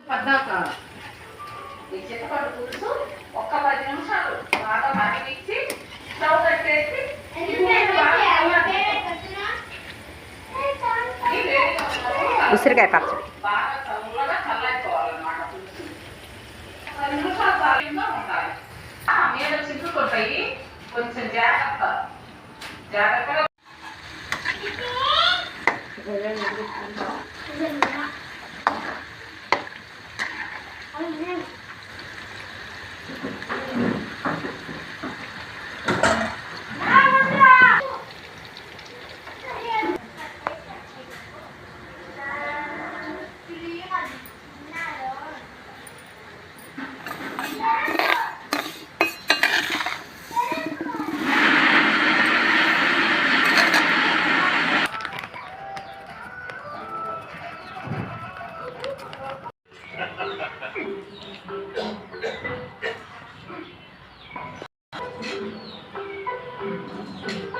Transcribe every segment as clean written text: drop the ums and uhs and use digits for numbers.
పద్దాక ఈ చింతపండు పులుసు ఒక్క 10 నిమిషాలు బాగా మరిగించి స్టవ్ కట్టేసి ఉసిరికాయ పచ్చడి బాగా చల్లగా చల్లారిపోవాలన్నమాట. పులుసు 10 నిమిషాలు చాలంగా ఉండాలి. మీద చింపుకుంటాయి, కొంచెం జాగ్రత్తగా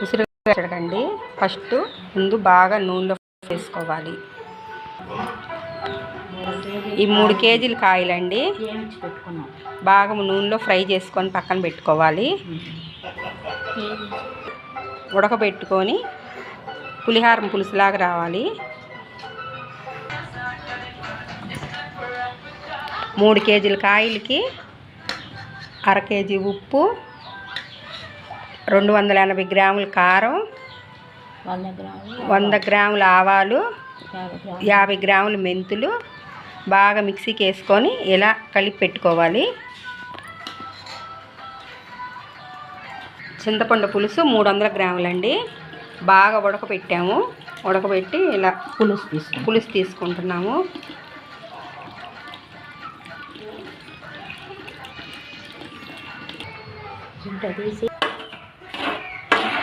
ఉసిరికాయ చూడండి. ఫస్ట్ ముందు బాగా నూనెలో వేసుకోవాలి. ఈ 3 కేజీల కాయలండి బాగా నూనెలో ఫ్రై చేసుకొని పక్కన పెట్టుకోవాలి. ఉడకబెట్టుకొని పులిహారం పులుసులాగా రావాలి. 3 కేజీల కాయలకి 1/2 కేజీ ఉప్పు, 280 గ్రాముల కారం, 100 గ్రాముల ఆవాలు, 50 గ్రాముల మెంతులు బాగా మిక్సీకి వేసుకొని ఇలా కలిపి పెట్టుకోవాలి. చింతపండు పులుసు 300 గ్రాములండి. బాగా ఉడకబెట్టాము. ఉడకబెట్టి ఇలా పులుసు తీసుకుంటున్నాము.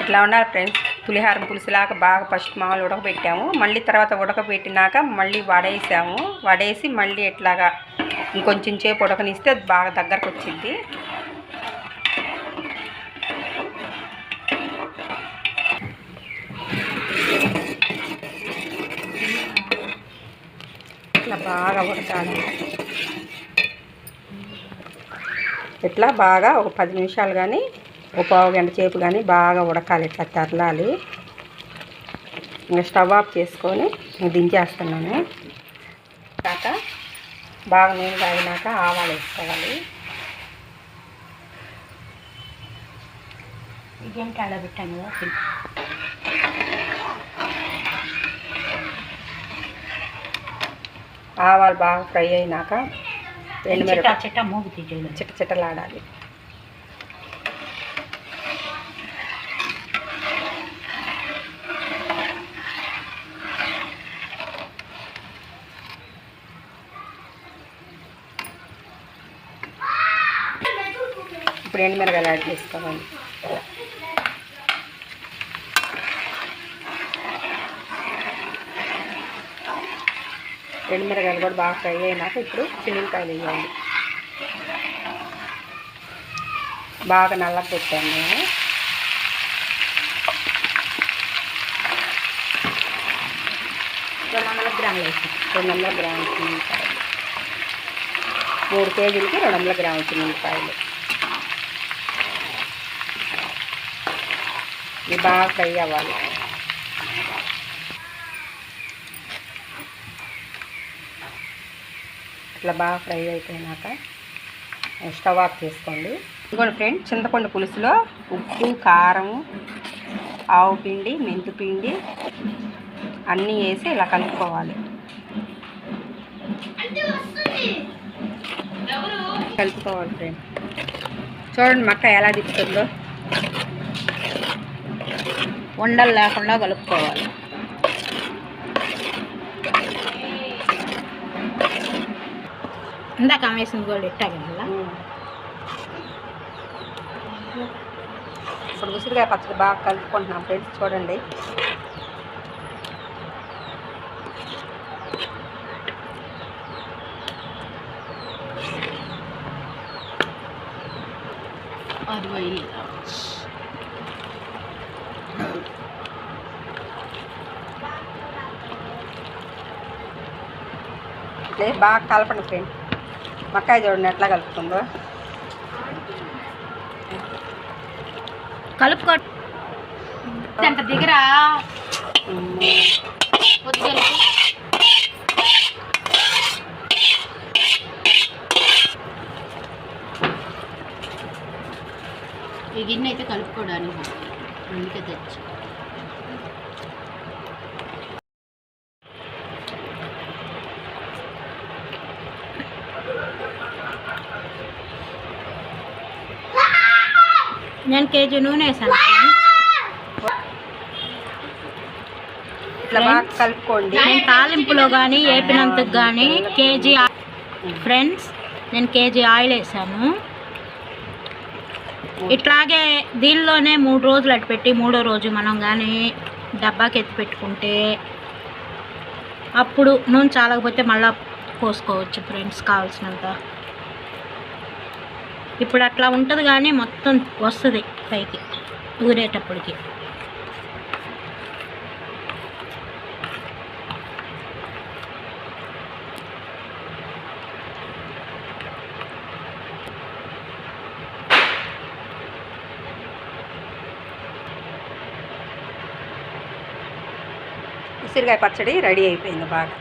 ఇట్లా ఉండాలి ఫ్రెండ్స్. పులిహారం పులుసులాగా బాగా ఫస్ట్ మామూలు ఉడకబెట్టాము. మళ్ళీ తర్వాత ఉడకబెట్టినాక మళ్ళీ వడేసాము. వడేసి మళ్ళీ ఇట్లాగా ఇంకొంచెం సేపు ఉడకనిస్తే అది బాగా దగ్గరకు వచ్చింది. ఇట్లా బాగా ఉడకాలి. ఇట్లా బాగా ఒక 10 నిమిషాలు కానీ ఒక పావు గంట సేపు కానీ బాగా ఉడకాలి. ఇట్లా తెరలాలి. ఇంకా స్టవ్ ఆఫ్ చేసుకొని దించేస్తున్నాను. కాక బాగా నూనె కాగినాక ఆవాలు వేసుకోవాలి. ఇదేంటి అలా పెట్టాను కదా. ఆవాలు బాగా ఫ్రై అయినాక చిట్టలాడాలి. ఇప్పుడు ఎండుమిరగాయలు యాడ్ చేసుకోవాలి. ఎండుమిరగాయలు కూడా బాగా ఫ్రై అయినాక ఇప్పుడు చిన్నికాయలు వేయాలి. బాగా నల్లగా పెట్టాను నేను. గ్రాములు 200 గ్రాములు చిన్నికాయలు. 3 కేజీలకి 200 గ్రాముల చిన్నికాయలు. ఇది బాగా ఫ్రై అవ్వాలి. ఇట్లా బాగా ఫ్రై అయిపోయినాక స్టవ్ ఆఫ్ చేసుకోండి. ఇదిగోండి ఫ్రెండ్, చింతపండు పులుసులో ఉప్పు, కారం, ఆవు పిండి, మెంతు పిండి అన్నీ వేసి ఇలా కలుపుకోవాలి. కలుపుకోవాలి ఫ్రెండ్. చూడండి మక్క ఎలా తిప్పుతుందో. ఉండలు లేకుండా కలుపుకోవాలి. ఇందాక వేసింది కూడా ఇట్టాగా. ఇప్పుడు ఉసిరికాయ పచ్చడి బాగా కలుపుకుంటున్నాం ఫ్రెండ్స్. చూడండి ఇట్లే బాగా కలపండి ఫ్రెండ్. మక్కాయ చూడండి ఎట్లా కలుపుతుందో. కలుపుకో అంత దగ్గర ఈ గిన్నె అయితే కలుపుకోవడానికి అందుకే తెచ్చి. నేను కేజీ నూనె వేసాను. ఇట్లా బాగా కలుపుకోండి. నేను తాలింపులో కానీ వేపినంతకు కానీ కేజీ ఫ్రెండ్స్ నేను కేజీ ఆయిల్ వేసాను. ఇట్లాగే దీనిలోనే 3 రోజులు అటు పెట్టి 3వ రోజు మనం కానీ డబ్బాకి ఎత్తి పెట్టుకుంటే అప్పుడు నూనె చాలకపోతే మళ్ళీ పోసుకోవచ్చు ఫ్రెండ్స్ కావాల్సినంత. ఇప్పుడు అట్లా ఉంటుంది కానీ మొత్తం వస్తుంది పైకి ఊరేటప్పటికి. ఉసిరికాయ పచ్చడి రెడీ అయిపోయింది బాగా.